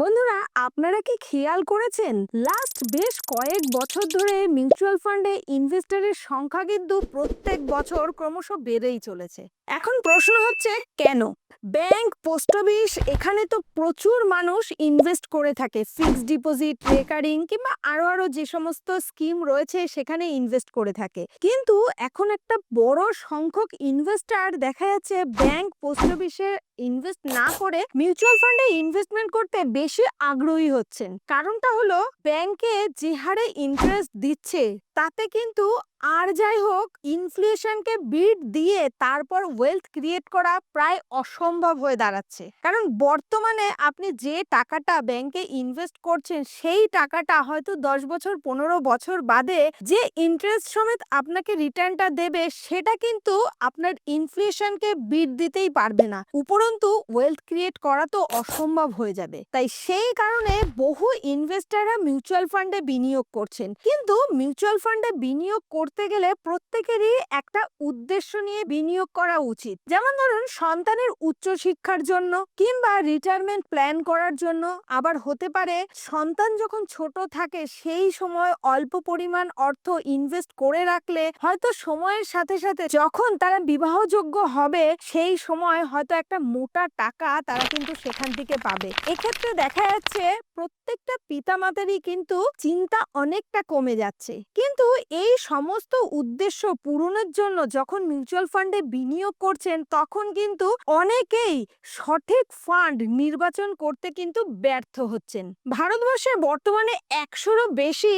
বন্ধুরা, আপনারা কি খেয়াল করেছেন লাস্ট বেশ কয়েক বছর ধরে মিউচুয়াল ফান্ডে ইনভেস্টরের সংখ্যা কিন্তু প্রত্যেক বছর ক্রমশ বেড়েই চলেছে। এখন প্রশ্ন হচ্ছে কেন? ব্যাংক, পোস্ট অফিস, এখানে তো প্রচুর মানুষ ইনভেস্ট করে থাকে, ফিক্সড ডিপোজিট, রেকারিং কিংবা আরো আরো যে সমস্ত স্কিম রয়েছে সেখানে ইনভেস্ট করে থাকে। কিন্তু এখন একটা বড় সংখ্যক ইনভেস্টর দেখা যাচ্ছে ব্যাংক, পোস্ট অফিসে ইনভেস্ট না করে মিউচুয়াল ফান্ডে ইনভেস্টমেন্ট করতে বেশি আগ্রহী হচ্ছেন। কারণটা হলো ব্যাংকে যে হারে ইন্টারেস্ট দিচ্ছে তাতে কিন্তু আর যাই হোক ইনফ্লেশনকে বিট দিয়ে তারপর ওয়েলথ ক্রিয়েট করা প্রায় অসম্ভব হয়ে দাঁড়াচ্ছে। কারণ বর্তমানে আপনি যে টাকাটা ব্যাংকে ইনভেস্ট করছেন সেই টাকাটা হয়তো 10 বছর 15 বছর বাদে যে ইন্টারেস্ট সমেত আপনাকে রিটার্নটা দেবে সেটা কিন্তু আপনার ইনফ্লেশনকে বিট দিতেই পারবে না, উপরন্তু ওয়েলথ ক্রিয়েট করা তো অসম্ভব হয়ে যাবে। তাই সেই কারণে বহু ইনভেস্টররা মিউচুয়াল ফান্ডে বিনিয়োগ করছেন। কিন্তু মিউচুয়াল ফান্ডে বিনিয়োগ করতে গেলে প্রত্যেকেরই একটা উদ্দেশ্য নিয়ে বিনিয়োগ করা উচিত। যেমন ধরুন, সন্তানের উচ্চশিক্ষার জন্য কিংবা রিটায়ারমেন্ট প্ল্যান করার জন্য, আবার হতে পারে সন্তান যখন ছোট থাকে সেই সময় অল্প পরিমাণ অর্থ ইনভেস্ট করে রাখলে হয়তো সময়ের সাথে সাথে যখন তারা বিবাহযোগ্য হবে সেই সময় হয়তো একটা মোটা টাকা তারা কিন্তু সেখান থেকে পাবে। এক্ষেত্রে দেখা যাচ্ছে প্রত্যেকটা পিতামাতারই কিন্তু চিন্তা অনেকটা কমে যাচ্ছে। কিন্তু এই সমস্ত উদ্দেশ্য পূরণের জন্য যখন মিউচুয়াল ফান্ডে বিনিয়োগ করছেন তখন কিন্তু অনেকেই সঠিক ফান্ড নির্বাচন করতে কিন্তু ব্যর্থ হচ্ছেন। ভারতবর্ষে বর্তমানে 100-রও বেশি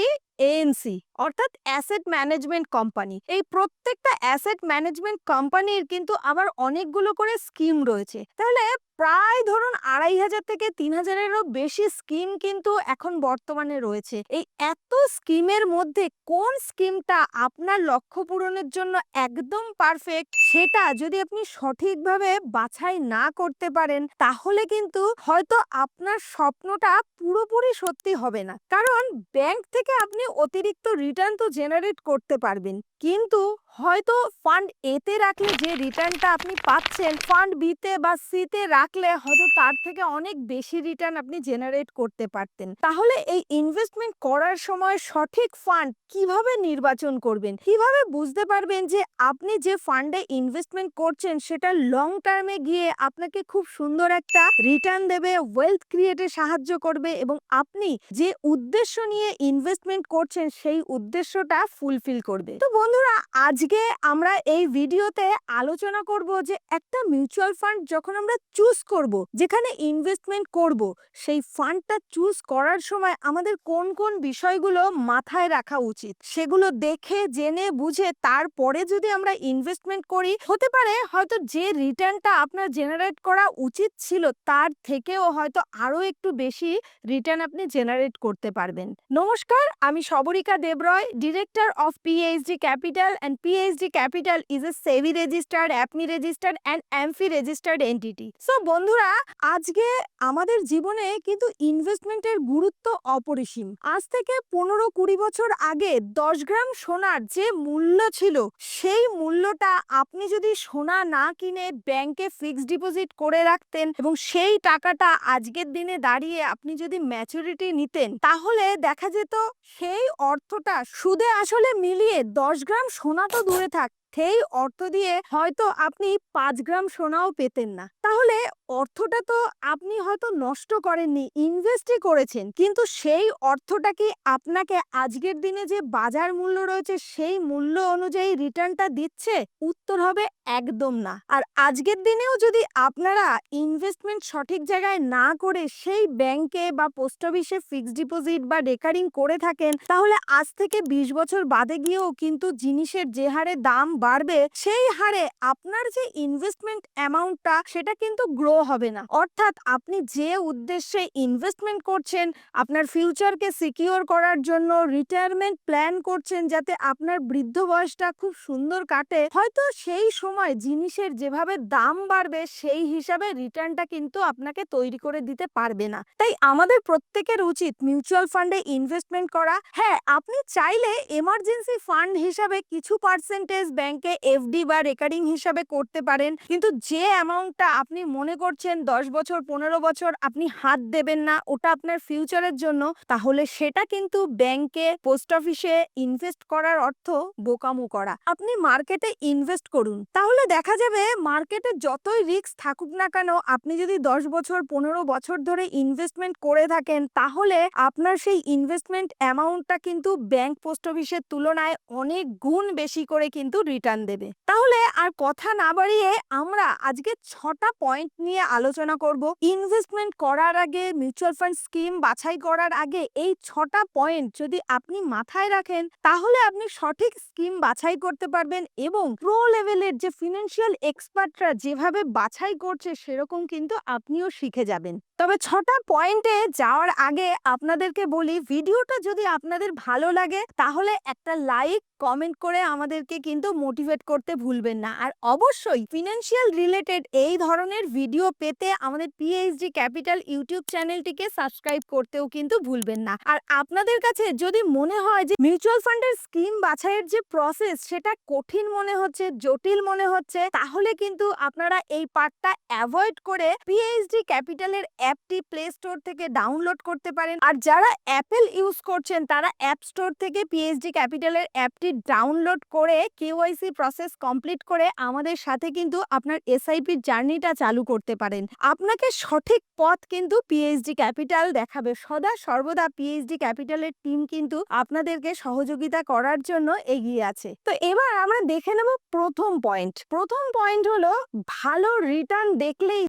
এএনসি অর্থাৎ অ্যাসেট ম্যানেজমেন্ট কোম্পানি, এই প্রত্যেকটা অ্যাসেট ম্যানেজমেন্ট কোম্পানির কিন্তু আবার অনেকগুলো করে স্কিম রয়েছে। তাহলে প্রায় ধরুন 2500 থেকে 3000-এরও বেশি স্কিম কিন্তু এখন বর্তমানে রয়েছে। এই এত স্কিমের মধ্যে কোন স্কিমটা আপনার লক্ষ্য পূরণের জন্য একদম পারফেক্ট সেটা যদি আপনি সঠিকভাবে বাছাই না করতে পারেন তাহলে কিন্তু হয়তো আপনার স্বপ্নটা পুরোপুরি সত্যি হবে না। কারণ ব্যাংক থেকে আপনি অতিরিক্ত রিটার্ন তো জেনারেট করতে পারবেন, কিন্তু হয়তো ফান্ড এতে রাখলে যে রিটার্নটা আপনি পাচ্ছেন ফান্ড বিতে বা সিতে রাখলে হয়তো তার থেকে অনেক বেশি রিটার্ন আপনি জেনারেট করতে পারতেন। তাহলে এই ইনভেস্টমেন্ট করার সময় সঠিক ফান্ড কিভাবে নির্বাচন করবেন, কিভাবে বুঝতে পারবেন যে আপনি যে ফান্ডে ইনভেস্টমেন্ট করছেন সেটা লং টার্মে গিয়ে আপনাকে খুব সুন্দর একটা রিটার্ন দেবে, ওয়েলথ ক্রিয়েটে সাহায্য করবে এবং আপনি যে উদ্দেশ্য নিয়ে ইনভেস্টমেন্ট করছেন সেই উদ্দেশ্যটা ফুলফিল করবে। তো বন্ধুরা, আজকে আমরা এই ভিডিওতে আলোচনা করব যে একটা মিউচুয়াল ফান্ড যখন আমরা চুজ করব, যেখানে ইনভেস্টমেন্ট করব, সেই ফান্ডটা চুজ করার সময় আমাদের কোন কোন বিষয়গুলো মাথায় রাখা উচিত, সেগুলো দেখে জেনে বুঝে তারপরে যদি আমরা ইনভেস্টমেন্ট করি হতে পারে হয়তো যে রিটার্নটা আপনার জেনারেট করা উচিত ছিল তার থেকেও হয়তো আরো একটু বেশি রিটার্ন আপনি জেনারেট করতে পারবেন। নমস্কার, আমি Sabarika Debroy, director of PhD Capital, and PhD Capital is a SEBI registered, APMI registered and AMFI registered entity. So বন্ধুরা, আজকে আমাদের জীবনে কিন্তু ইনভেস্টমেন্টের গুরুত্ব অপরিসীম। আজ থেকে 15-20 বছর আগে 10 গ্রাম সোনার যে মূল্য ছিল সেই মূল্যটা আপনি যদি সোনা না কিনে ব্যাংকে ফিক্সড ডিপোজিট করে রাখতেন এবং সেই টাকাটা আজকের দিনে দাঁড়িয়ে আপনি যদি ম্যাচুরিটি নিতেন তাহলে দেখা যেত সেই অর্থটা সুদে আসলে মিলিয়ে 10 গ্রাম সোনা তো দূরে থাক, সেই অর্থ দিয়ে হয়তো আপনি 5 গ্রাম সোনাও পেতেন না। তাহলে অর্থটা তো আপনি হয়তো নষ্ট করেননি, ইনভেস্টই করেছেন, কিন্তু সেই অর্থটা কি আপনাকে আজকের দিনে যে বাজার মূল্য রয়েছে সেই মূল্য অনুযায়ী রিটার্নটা দিচ্ছে? উত্তর হবে একদম না। আর আজকের দিনেও যদি আপনারা ইনভেস্টমেন্ট সঠিক জায়গায় না করে সেই ব্যাংকে বা পোস্ট অফিসে ফিক্সড ডিপোজিট বা রেকারিং করে থাকেন তাহলে আজ থেকে 20 বছর বাদে গিয়েও কিন্তু জিনিসের যে হারে দাম বাড়বে সেই হারে আপনার যে ইনভেস্টমেন্ট অ্যামাউন্টটা সেটা কিন্তু গ্রো হবে না। অর্থাৎ আপনি যে উদ্দেশ্যে ইনভেস্টমেন্ট করছেন, আপনার ফিউচারকে সিকিউর করার জন্য রিটায়ারমেন্ট প্ল্যান করছেন যাতে আপনার বৃদ্ধ বয়সটা খুব সুন্দর কাটে, হয়তো সেই সময় জিনিসের যেভাবে দাম বাড়বে সেই হিসাবে রিটার্নটা কিন্তু আপনাকে তৈরি করে দিতে পারবে না। তাই আমাদের প্রত্যেকের উচিত মিউচুয়াল ফান্ডে ইনভেস্টমেন্ট করা। হ্যাঁ, আপনি চাইলে এমার্জেন্সি ফান্ড হিসাবে কিছু পার্সেন্টেজ ব্যাংক ব্যাংকে এফডি বা রেকারিং হিসাবে করতে পারেন, কিন্তু যে অ্যামাউন্টটা আপনি মনে করছেন 10 বছর 15 বছর আপনি হাত দেবেন না, ওটা আপনার ফিউচারের জন্য, তাহলে সেটা কিন্তু ব্যাংকে পোস্ট অফিসে ইনভেস্ট করার অর্থ বোকামো করা। আপনি মার্কেটে ইনভেস্ট করুন, তাহলে দেখা যাবে মার্কেটে যতই রিস্ক থাকুক না কেন, আপনি যদি 10 বছর 15 বছর ধরে ইনভেস্টমেন্ট করে থাকেন, তাহলে আপনার সেই ইনভেস্টমেন্ট অ্যামাউন্টটা কিন্তু ব্যাংক পোস্ট অফিসের তুলনায় অনেক গুণ বেশি করে কিন্তু রিটার্ন দেবে। তাহলে আর কথা না বাড়িয়ে আমরা আজকে 6টা পয়েন্ট নিয়ে আলোচনা করব। ইনভেস্টমেন্ট করার আগে, মিউচুয়াল ফান্ড স্কিম বাছাই করার আগে এই 6টা পয়েন্ট যদি আপনি মাথায় রাখেন, তাহলে আপনি সঠিক স্কিম বাছাই করতে পারবেন এবং প্রো লেভেলের যে ফিনান্সিয়াল এক্সপার্টরা যেভাবে বাছাই করছে সেরকম কিন্তু আপনিও শিখে যাবেন। তবে 6টা পয়েন্টে যাওয়ার আগে আপনাদেরকে বলি, ভিডিওটা যদি আপনাদের ভালো লাগে তাহলে একটা লাইক কমেন্ট করে আমাদেরকে কিন্তু মোটিভেট করতে ভুলবেন না। আর অবশ্যই ফিনান্সিয়াল রিলেটেড এই ধরনের ভিডিও পেতে আমাদের পিএইচডি ক্যাপিটাল ইউটিউব চ্যানেলটিকে সাবস্ক্রাইব করতেও কিন্তু ভুলবেন না। আর আপনাদের কাছে যদি মনে হয় যে মিউচুয়াল ফান্ডের স্কিম বাছাইয়ের যে প্রসেস সেটা কঠিন মনে হচ্ছে, জটিল মনে হচ্ছে, তাহলে কিন্তু আপনারা এই পার্টটা অ্যাভয়েড করে পিএইচডি ক্যাপিটালের অ্যাপটি প্লে স্টোর থেকে ডাউনলোড করতে পারেন। আর যারা অ্যাপেল ইউজ করছেন তারা অ্যাপ স্টোর থেকে পিএইচডি ক্যাপিটালের অ্যাপটি ডাউনলোড করে কেওয়াইসি প্রসেস কমপ্লিট করে আমাদের সাথে কিন্তু আপনার এসআইপির জার্নিটা চালু করতে পারেন। আপনাকে সঠিক পথ কিন্তু পিএইচডি ক্যাপিটাল দেখাবে। সদা সর্বদা পিএইচডি ক্যাপিটালের টিম কিন্তু আপনাদেরকে সহযোগিতা করার জন্য এগিয়ে আছে। তো এবার আমরা দেখে নেব প্রথম পয়েন্ট। প্রথম পয়েন্ট হলো ভালো রিটার্ন দেখলেই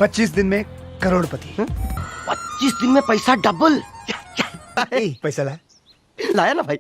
25 दिन में करोड़पति। 25 दिन में पैसा डबल। पैसा ला लाया ना भाई।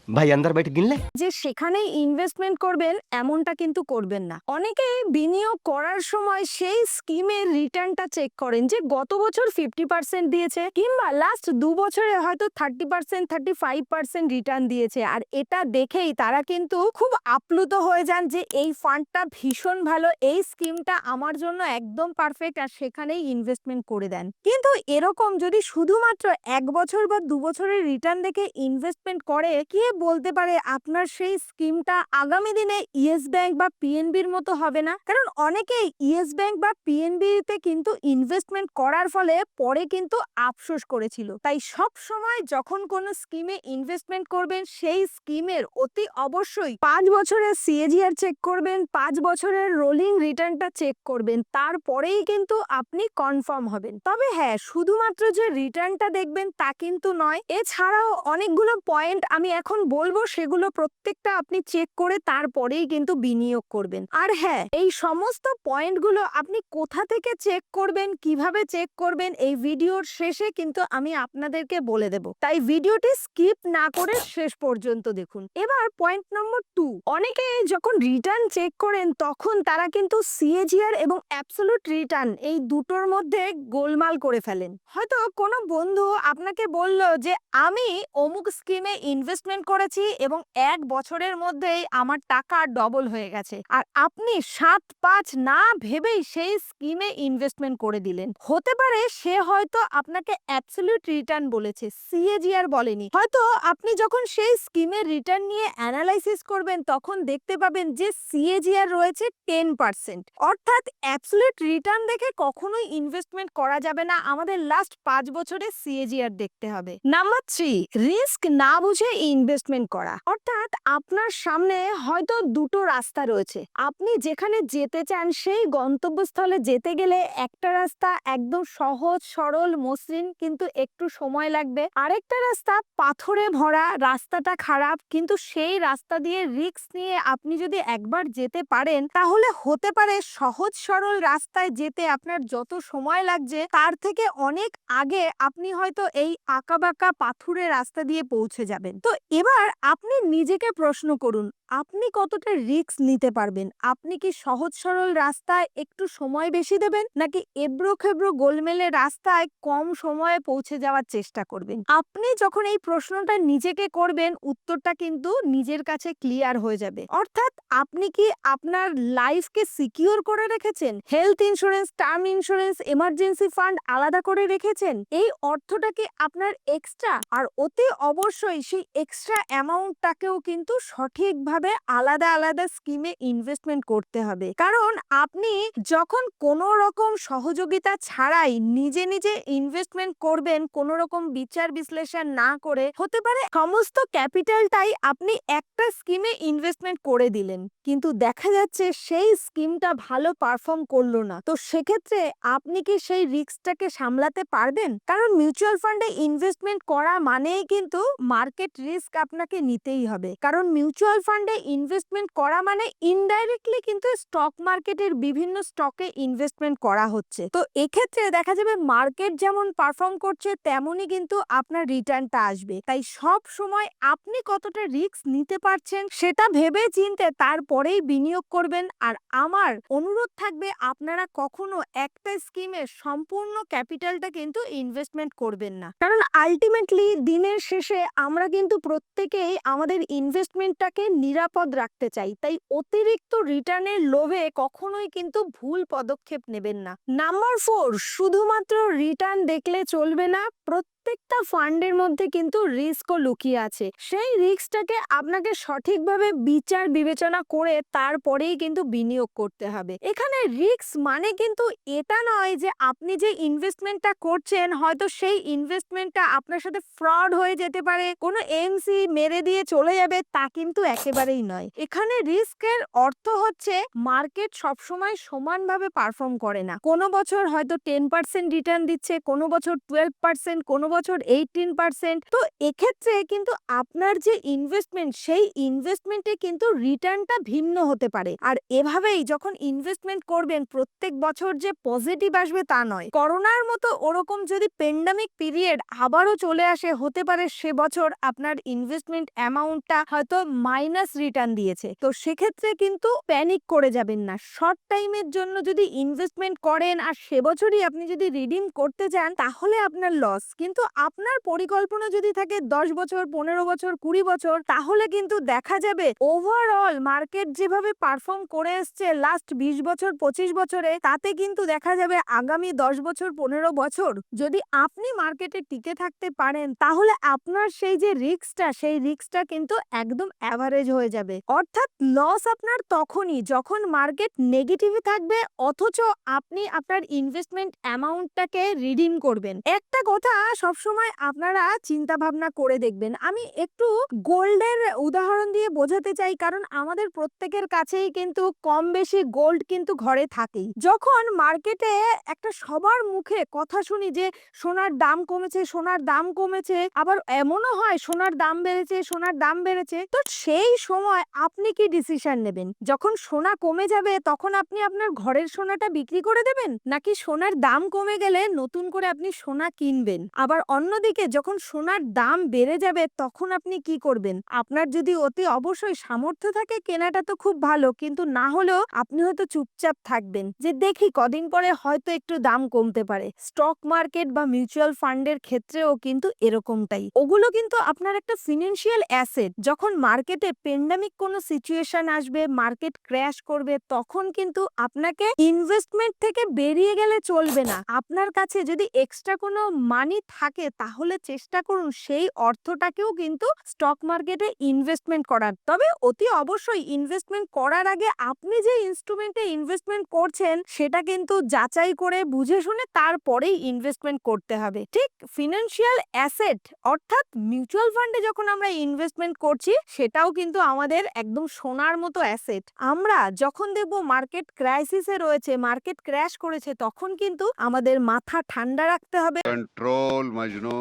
भाई अंदर बैठ गिन ले। যে সেখানেই ইনভেস্টমেন্ট করবেন এমনটা কিন্তু করবেন না। অনেকে বিনিয়োগ করার সময় সেই স্কিমের রিটার্নটা চেক করেন যে গত বছর 50% দিয়েছে কিংবা লাস্ট 2 বছরে হয়তো 30% 35% রিটার্ন দিয়েছে, আর এটা দেখেই তারা কিন্তু খুব আপ্লুত হয়ে যান যে এই ফান্ডটা ভীষণ ভালো, এই স্কিমটা আমার জন্য একদম পারফেক্ট, আর সেখানেই ইনভেস্টমেন্ট করে দেন। কিন্তু এরকম যদি শুধুমাত্র 1 বছর বা 2 বছরের রিটার্ন দেখে ইনভেস্টমেন্ট করে, কে বলতে পারে আপনার সেই স্কিমটা আগামী দিনে ইয়েস ব্যাংক বা পিএনবির মতো হবে না? কারণ অনেকেই ইয়েস ব্যাংক বা পিএনবি তে কিন্তু ইনভেস্টমেন্ট করার ফলে পরে কিন্তু আফসোস করেছিল। তাই সব সময় যখন কোনো স্কিমে ইনভেস্টমেন্ট করবেন সেই স্কিমের অতি অবশ্যই 5 বছরের সিএজিআর চেক করবেন, 5 বছরের রোলিং রিটার্নটা চেক করবেন, তারপরেই কিন্তু আপনি কনফার্ম হবেন। তবে হ্যাঁ, শুধুমাত্র যে রিটার্নটা দেখবেন তা কিন্তু নয়, এছাড়াও অনেকগুলো পয়েন্ট আমি এখন বলবো, সেগুলো প্রত্যেকটা আপনি চেক করে তারপরেই কিন্তু বিনিয়োগ করবেন। আর হ্যাঁ, এই সমস্ত পয়েন্টগুলো আপনি কোথা থেকে চেক করবেন, কিভাবে চেক করবেন, এই ভিডিওর শেষে কিন্তু আমি আপনাদেরকে বলে দেব। তাই ভিডিওটি স্কিপ না করে শেষ পর্যন্ত দেখুন। এবার পয়েন্ট নম্বর 2, অনেকে যখন রিটার্ন চেক করেন তখন তারা কিন্তু সিএজিআর এবং অ্যাবসলিউট রিটার্ন এই দুটোর মধ্যে গোলমাল করে ফেলেন। হয়তো কোনো বন্ধু আপনাকে বলল যে আমি অমুক স্কিমে ইনভেস্টমেন্ট করেছি এবং 1 বছরের মধ্যেই আমার টাকা ডবল হয়ে গেছে, আর আপনি 7-5 না ভেবেই সেই স্কিমে ইনভেস্টমেন্ট করে দিলেন। হতে পারে সে হয়তো আপনাকে অ্যাবসলিউট রিটার্ন বলেছে, সিএজিআর বলেনি। হয়তো আপনি যখন সেই স্কিমের রিটার্ন নিয়ে অ্যানালাইসিস করবেন তখন দেখতে পাবেন যে সিএজিআর রয়েছে 10%। অর্থাৎ অ্যাবসলিউট রিটার্ন দেখে কখনোই ইনভেস্টমেন্ট করা যাবে না, আমাদের লাস্ট 5 বছরের সিএজিআর দেখতে হবে। নাম্বার 3, রিস্ক না বুঝে ইনভেস্টমেন্ট করা। অর্থাৎ আপনার সামনে হয়তো দুটো রাস্তা রয়েছে, আপনি যেখানে যেতে চান সেই গন্তব্যস্থলে যেতে গেলে একটা রাস্তা একদম সহজ সরল মসৃণ কিন্তু একটু সময় লাগবে, আরেকটা রাস্তা পাথরে ভরা, রাস্তাটা খারাপ কিন্তু সেই রাস্তা দিয়ে রিস্ক নিয়ে আপনি যদি একবার যেতে পারেন তাহলে হতে পারে সহজ সরল রাস্তায় যেতে আপনার যত সময় লাগছে তার থেকে অনেক আগে আপনি হয়তো এই আঁকাবাঁকা পাথুরে রাস্তা দিয়ে পৌঁছে যাবেন। তো এবার আপনি নিজেকে প্রশ্ন করুন, আপনি কতটা রিস্ক নিতে পারবেন? আপনি কি সহজ সরল রাস্তায় একটু সময় বেশি দেবেন, নাকি এবড়ো খেবড়ো গোলমেলে রাস্তায় কম সময়ে পৌঁছে যাওয়ার চেষ্টা করবেন? আপনি যখন এই প্রশ্নটা নিজেকে করবেন উত্তরটা কিন্তু নিজের কাছে ক্লিয়ার হয়ে যাবে। অর্থাৎ আপনি কি আপনার লাইফকে সিকিউর করে রেখেছেন? Health insurance, term insurance, emergency fund আলাদা করে রেখেছেন? এই অর্থটা কি আপনার এক্সট্রা? আর অতি অবশ্যই সেই এক্সট্রা প্রত্যেকটা অ্যামাউন্টটাকেও কিন্তু সঠিকভাবে আলাদা আলাদা স্কিমে ইনভেস্টমেন্ট করতে হবে। কারণ আপনি যখন কোনো রকম সহযোগিতা ছাড়াই নিজে নিজে ইনভেস্টমেন্ট করবেন, কোনো রকম বিচার বিশ্লেষণ না করে, হতে পারে সমস্ত ক্যাপিটালটাই আপনি একটা স্কিমে ইনভেস্টমেন্ট করে দিলেন, কিন্তু দেখা যাচ্ছে সেই স্কিমটা ভালো পারফর্ম করলো না। তো সেক্ষেত্রে আপনি কি সেই রিস্কটাকে সামলাতে পারবেন? কারণ মিউচুয়াল ফান্ডে ইনভেস্টমেন্ট করা মানেই কিন্তু মার্কেট রিস্ক আপনাকে নিতেই হবে। কারণ মিউচুয়াল ফান্ডে ইনভেস্টমেন্ট করা মানে ইনডাইরেক্টলি কিন্তু স্টক মার্কেটের বিভিন্ন স্টকে ইনভেস্টমেন্ট করা হচ্ছে। তো এক্ষেত্রে দেখা যাবে মার্কেট যেমন পারফর্ম করছে তেমনই কিন্তু আপনার রিটার্নটা আসবে। তাই সব সময় আপনি কতটা রিস্ক নিতে পারছেন সেটা ভেবে চিন্তে তারপরেই বিনিয়োগ করবেন। আর আমার অনুরোধ থাকবে আপনারা কখনো একটা স্কিমে সম্পূর্ণ ক্যাপিটালটা কিন্তু ইনভেস্টমেন্ট করবেন না। কারণ আলটিমেটলি দিনের শেষে আমরা কিন্তু প্রত্যেকেই আমাদের ইনভেস্টমেন্টটাকে নিরাপদ রাখতে চাই। তাই অতিরিক্ত রিটার্নের লোভে কখনোই কিন্তু ভুল পদক্ষেপ নেবেন না। নাম্বার 4, শুধুমাত্র রিটার্ন দেখলে চলবে না, প্রত্যেকটা ফান্ডের মধ্যে কিন্তু রিস্কও লুকিয়ে আছে। সেই রিস্কটাকে আপনাকে সঠিকভাবে বিচার বিবেচনা করে তারপরেই কিন্তু বিনিয়োগ করতে হবে। এখানে রিস্ক মানে কিন্তু এটা নয় যে আপনি যে ইনভেস্টমেন্টটা করছেন হয়তো সেই ইনভেস্টমেন্টটা আপনার সাথে ফ্রড হয়ে যেতে পারে, কোনো এমসি মেরে দিয়ে চলে যাবে, তা কিন্তু একেবারেই নয়। এখানে রিস্কের অর্থ হচ্ছে মার্কেট সবসময় সমানভাবে পারফর্ম করে না। কোনো বছর হয়তো 10% রিটার্ন দিচ্ছে, কোনো বছর 12%, কোনো বছর 18%। তো এক্ষেত্রে কিন্তু আপনার যে ইনভেস্টমেন্ট সেই ইনভেস্টমেন্টে কিন্তু রিটার্নটা ভিন্ন হতে পারে। আর এভাবেই যখন ইনভেস্টমেন্ট করবেন প্রত্যেক বছর যে পজিটিভ আসবে তা নয়। করোনার মতো ওরকম যদি পেন্ডামিক পিরিয়ড আবারও চলে আসে, হতে পারে সে বছর আপনার ইনভেস্টমেন্ট অ্যামাউন্টটা হয়তো মাইনাস রিটার্ন দিয়েছে। তো সেক্ষেত্রে কিন্তু প্যানিক করে যাবেন না। শর্ট টাইমের জন্য যদি ইনভেস্টমেন্ট করেন আর সে বছরই আপনি যদি রিডিম করতে চান তাহলে আপনার লস। কিন্তু আপনার পরিকল্পনা যদি থাকে 10 বছর, 15 বছর, 20 বছর, তাহলে কিন্তু দেখা যাবে ওভারঅল মার্কেট যেভাবে পারফর্ম করে এসছে লাস্ট 20 বছর 25 বছরে, তাতে কিন্তু দেখা যাবে আগামী 10 বছর 15 বছর যদি আপনি মার্কেটে টিকে থাকতে পারেন তাহলে আপনার সেই যে রিস্কটা সেই রিস্কটা কিন্তু একদম অ্যাভারেজ হয়ে যাবে। অর্থাৎ লস আপনার তখনই যখন মার্কেট নেগেটিভে থাকবে অথচ আপনি আপনার ইনভেস্টমেন্ট অ্যামাউন্টটাকে রিডিম করবেন। একটা কথা সবসময় আপনারা চিন্তা ভাবনা করে দেখবেন। আমি একটু গোল্ডের উদাহরণ দিয়ে বোঝাতে চাই, কারণ আমাদের প্রত্যেকের কাছেই কিন্তু কম বেশি গোল্ড কিন্তু ঘরে থাকেই। যখন মার্কেটে একটা সবার মুখে কথা শুনি যে সোনার দাম কমেছে, সোনার দাম কমেছে, আবার এমনও হয় সোনার দাম বেড়েছে, সোনার দাম বেড়েছে, তো সেই সময় আপনি কি ডিসিশন নেবেন? যখন সোনা কমে যাবে তখন আপনি আপনার ঘরের সোনাটা বিক্রি করে দেবেন, নাকি সোনার দাম কমে গেলে নতুন করে আপনি সোনা কিনবেন? আবার অন্যদিকে যখন সোনার দাম বেড়ে যাবে তখন আপনি কি করবেন? আপনার যদি অতি অবশ্যই সামর্থ্য থাকে কেনাটা তো খুব ভালো, কিন্তু না হলেও আপনি হয়তো চুপচাপ থাকবেন যে দেখি কদিন পরে হয়তো একটু দাম কমতে পারে। স্টক মার্কেট বা মিউচুয়াল ফান্ডের ক্ষেত্রেও কিন্তু এরকমটাই। ওগুলো কিন্তু আপনার একটা ফিনান্সিয়াল অ্যাসেট। যখন মার্কেটে পেন্ডামিক কোনো সিচুয়েশন আসবে, মার্কেট ক্র্যাশ করবে, তখন কিন্তু আপনাকে ইনভেস্টমেন্ট থেকে বেরিয়ে গেলে চলবে না। আপনার কাছে যদি এক্সট্রা কোনো মানি থাকে তাহলে চেষ্টা করুন সেই অর্থটাকেও কিন্তু স্টক মার্কেটে ইনভেস্টমেন্ট করার। তবে অতি অবশ্যই ইনভেস্টমেন্ট করার আগে আপনি যে ইনস্ট্রুমেন্টে ইনভেস্টমেন্ট করছেন সেটা কিন্তু যাচাই করে বুঝে শুনে তারপরেই ইনভেস্টমেন্ট করতে হবে। ঠিক ফিনান্সিয়াল অ্যাসেট অর্থাৎ মিউচুয়াল ফান্ডে যখন আমরা ইনভেস্টমেন্ট করছি সেটাও কিন্তু আমাদের একদম সোনার মতো অ্যাসেট। আমরা যখন দেখব মার্কেট ক্রাইসিসে রয়েছে, মার্কেট ক্র্যাশ করেছে, তখন কিন্তু আমাদের মাথা ঠান্ডা রাখতে হবে कंट्रोल मजनू।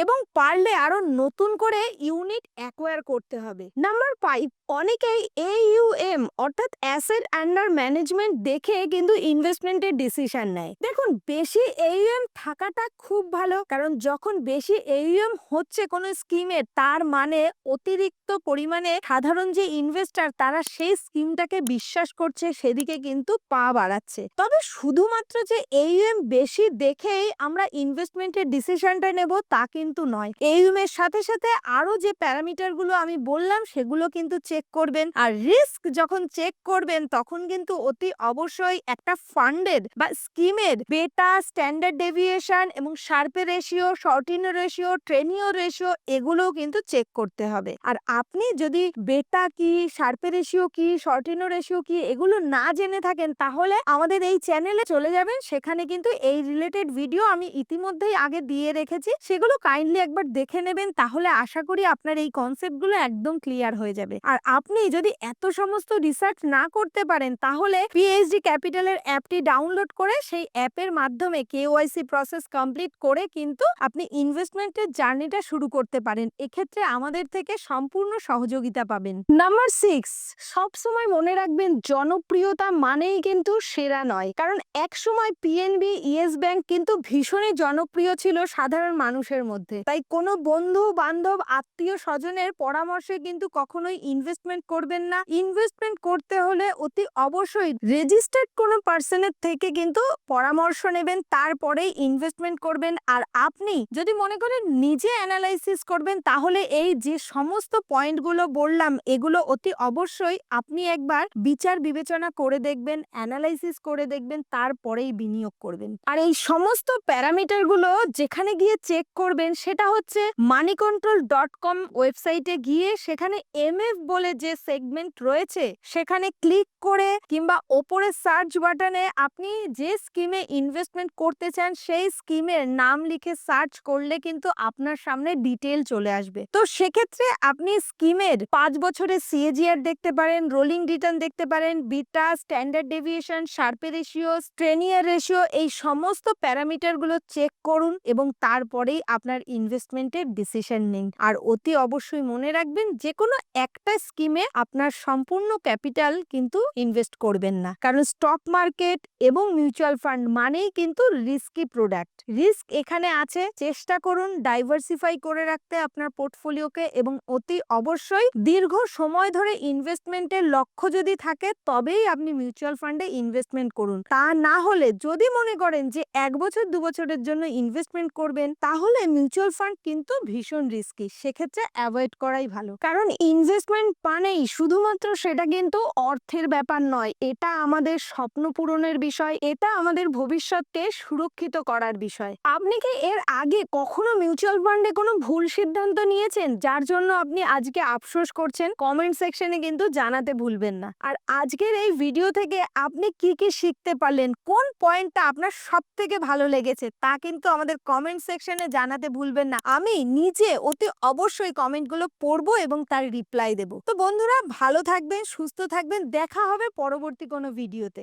এবং পারলে আরো নতুন করে ইউনিট অ্যাকোয়ার করতে হবে। নাম্বার 5, অনেকেই AUM অর্থাৎ অ্যাসেট আন্ডার ম্যানেজমেন্ট দেখে কিন্তু ইনভেস্টমেন্টের ডিসিশন নেয়। দেখুন, বেশি AUM থাকাটা খুব ভালো, কারণ যখন বেশি AUM হচ্ছে কোনো স্কিমে তার মানে অতিরিক্ত পরিমাণে সাধারণ যে ইনভেস্টর তারা সেই স্কিমটাকে বিশ্বাস করছে, সেদিকে কিন্তু পা বাড়াচ্ছে। তবে শুধুমাত্র যে AUM বেশি দেখেই আমরা ইনভেস্টমেন্টের ডিসিশন রিটার্নটা নেব তা কিন্তু নয়। AUM এর সাথে সাথে আরো যে প্যারামিটার গুলো আমি বললাম সেগুলো কিন্তু চেক করবেন। আর রিস্ক যখন চেক করবেন তখন কিন্তু অতি অবশ্যই একটা ফান্ডের বা স্কিমের বেটা, স্ট্যান্ডার্ড ডেভিয়েশন এবং শার্পের রেশিও, শর্টিনো রেশিও, ট্রেনিও রেশিও এগুলোও কিন্তু চেক করতে হবে। আর আপনি যদি বেটা কি, শার্পের রেশিও কি, শর্টিনো রেশিও কি এগুলো না জেনে থাকেন তাহলে আমাদের এই চ্যানেলে চলে যাবেন, সেখানে কিন্তু এই রিলেটেড ভিডিও আমি ইতিমধ্যেই আগে দিয়ে রেখেছি, সেগুলো কাইন্ডলি একবার দেখে নেবেন, তাহলে আশা করি আপনার এই কনসেপ্টগুলো একদম ক্লিয়ার হয়ে যাবে। আর আপনি যদি এত সমস্ত রিসার্চ না করতে পারেন তাহলে পিএইচডি ক্যাপিটালের অ্যাপটি ডাউনলোড করে সেই অ্যাপের মাধ্যমে কেওয়াইসি প্রসেস কমপ্লিট করে কিন্তু আপনি ইনভেস্টমেন্টের জার্নিটা শুরু করতে পারেন। এক্ষেত্রে আমাদের থেকে সম্পূর্ণ সহযোগিতা পাবেন। নাম্বার 6, সবসময় মনে রাখবেন জনপ্রিয়তা মানেই কিন্তু সেরা নয়। কারণ এক সময় পিএনবি, ইয়েস ব্যাংক কিন্তু ভীষণই জনপ্রিয় ছিল সাধারণ মানুষের মধ্যে। তাই কোনো বন্ধু বান্ধব, আত্মীয় স্বজনের পরামর্শে কিন্তু কখনোই ইনভেস্টমেন্ট করবেন না। ইনভেস্টমেন্ট করতে হলে অতি অবশ্যই রেজিস্টার্ড কোনো পার্সনের থেকে কিন্তু পরামর্শ নেবেন, তারপরেই ইনভেস্টমেন্ট করবেন। আর আপনি যদি মনে করেন নিজে অ্যানালাইসিস করবেন তাহলে এই যে সমস্ত পয়েন্টগুলো বললাম এগুলো অতি অবশ্যই আপনি একবার বিচার বিবেচনা করে দেখবেন, অ্যানালাইসিস করে দেখবেন, তারপরেই বিনিয়োগ করবেন। আর এই সমস্ত প্যারামিটারগুলো যেখানে গিয়ে চেক করবেন সেটা হচ্ছে moneycontrol.com ওয়েবসাইটে গিয়ে সেখানে এমএফ বলে যে সেগমেন্ট রয়েছে সেখানে ক্লিক করে কিংবা ওপরে সার্চ বাটনে আপনি যে স্কিমে ইনভেস্টমেন্ট করতে চান সেই স্কিমের নাম লিখে সার্চ করলে কিন্তু আপনার সামনে ডিটেল চলে আসবে। তো সেক্ষেত্রে আপনি স্কিমের 5 বছরের সিএজিআর দেখতে পারেন, রোলিং রিটার্ন দেখতে পারেন, beta, standard deviation, Sharpe ratio, Treynor ratio এই সমস্ত প্যারামিটার গুলো চেক করুন এবং তারপরেই আপনার ইনভেস্টমেন্টের ডিসিশন নিন। আর অতি অবশ্যই মনে রাখবেন যে কোনো একটা স্কিমে আপনার সম্পূর্ণ ক্যাপিটাল কিন্তু ইনভেস্ট করবেন না, কারণ স্টক মার্কেট এবং মিউচুয়াল ফান্ড মানেই কিন্তু রিস্কি প্রোডাক্ট। রিস্ক এখানে আছে, চেষ্টা করুন ডাইভার্সিফাই করে রাখতে আপনার পোর্টফোলিওকে এবং অতি অবশ্যই দীর্ঘ সময় ধরে ইনভেস্টমেন্টের লক্ষ্য যদি থাকে তবেই আপনি মিউচুয়াল ফান্ডে ইনভেস্টমেন্ট করুন। তা না হলে যদি মনে করেন যে 1 বছর 2 বছরের জন্য ইনভেস্টমেন্ট করবেন তাহলে মিউচুয়াল ফান্ড কিন্তু ভীষণ রিস্কি, সেক্ষেত্রে অ্যাভয়েড করাই ভালো। কারণ ইনভেস্টমেন্ট মানেই শুধুমাত্র সেটা কিন্তু অর্থের ব্যাপার নয়, এটা আমাদের স্বপ্ন পূরণের বিষয়, এটা আমাদের ভবিষ্যৎকে সুরক্ষিত করার বিষয়। আপনি কি এর আগে কখনো মিউচুয়াল ফান্ডে কোনো ভুল সিদ্ধান্ত নিয়েছেন যার জন্য আপনি আজকে আফসোস করছেন? কমেন্ট সেকশনে কিন্তু জানাতে ভুলবেন না। আর আজকের এই ভিডিও থেকে আপনি কি কি শিখতে পারলেন, কোন পয়েন্টটা আপনার সব থেকে ভালো লেগেছে তা কিন্তু আমাদের কমেন্ট সেকশনে জানাতে ভুলবেন না। আমি নিজে অতি অবশ্যই কমেন্টগুলো পড়বো এবং তার রিপ্লাই দেব। তো বন্ধুরা ভালো থাকবেন, সুস্থ থাকবেন, দেখা হবে পরবর্তী কোনো ভিডিওতে।